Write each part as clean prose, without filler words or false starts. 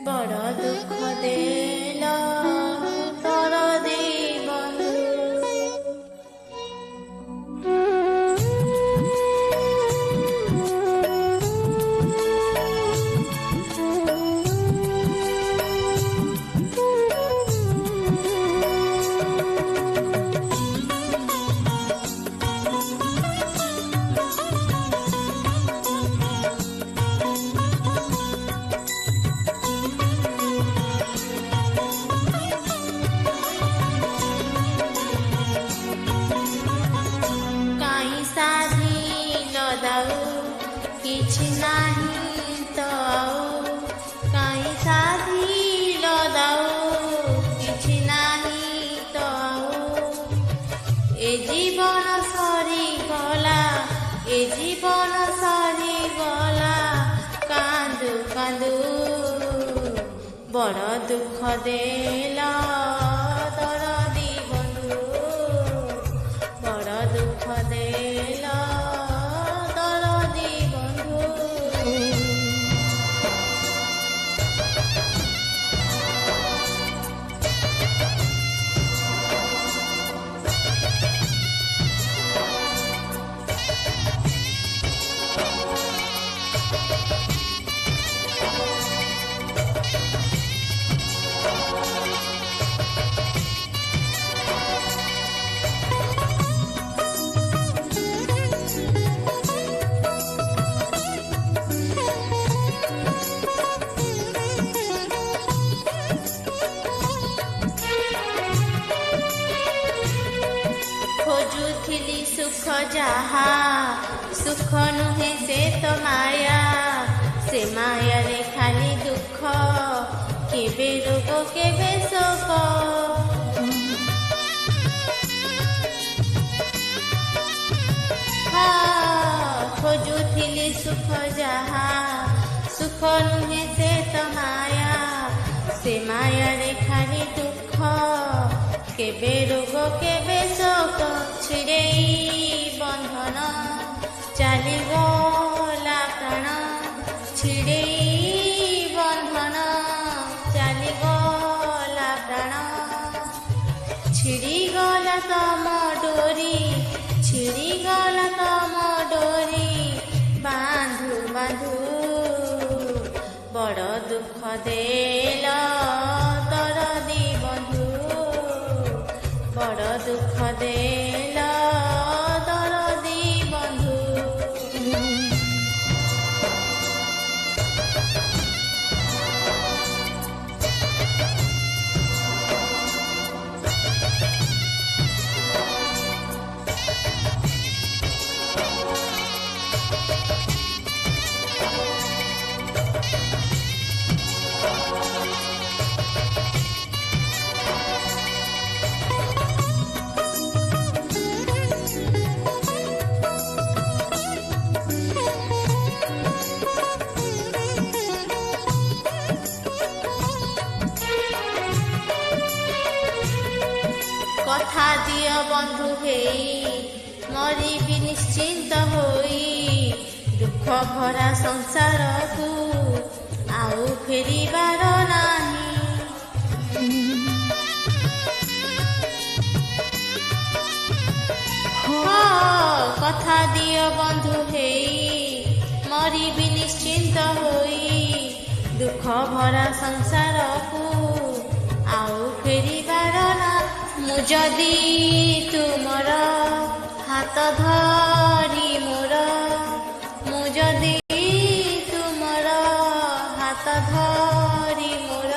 बड़ दुख देला दरदी बंधु। किछि नाही तो कहीं साधी लदाऊ किछि नाही तो ए जीवन सरी गला ए जीवन सरी गला कांदू कांदू बड़ दुख देला दरदी बंधु बड़ दुख देला खोजुथिली सुख जहा सुख नुहे से तो माया से माया रे खाली दुख केबे रोग केबे शोक खोजुथिली सुख जहा सुख नुहे से तो माया से माया रे खाली दुख केबे रोग केबे शोक छिड़ेई बंधन चली गला प्राण छिड़ेई बंधन चली गला प्राण छिड़ी गला तम डोरी छिड़ी गला तम डोरी बांधु बांधु बड़ दुख देला दरदी बंधु बड़ दुख देला दरदी बंधु। कथा दिय बंधु हेई मरिबी निश्चिंत होई दुख भरा संसार को आउ फेरिबार नाही कथा दिय बंधु हेई मरिबी निश्चिंत होई दुख भरा संसार को आउ फेरिबार ना मुजदी तुमर हाथ धरी मोर मुजदी तुमर हाथ धरी मोर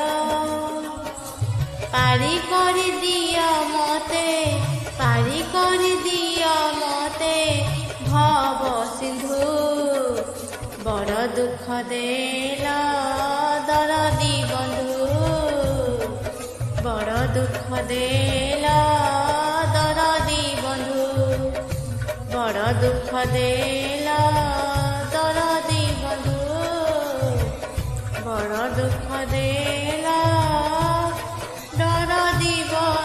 पारी करि दिया मते पारी करि दिया मते भव सिंधु बड़ दुख देला दरदी बंधु बड़ दुख देला दरदी बंधु बड़ दुख देला दरदी बंधु बड़ दुख देला दरदी बंधु।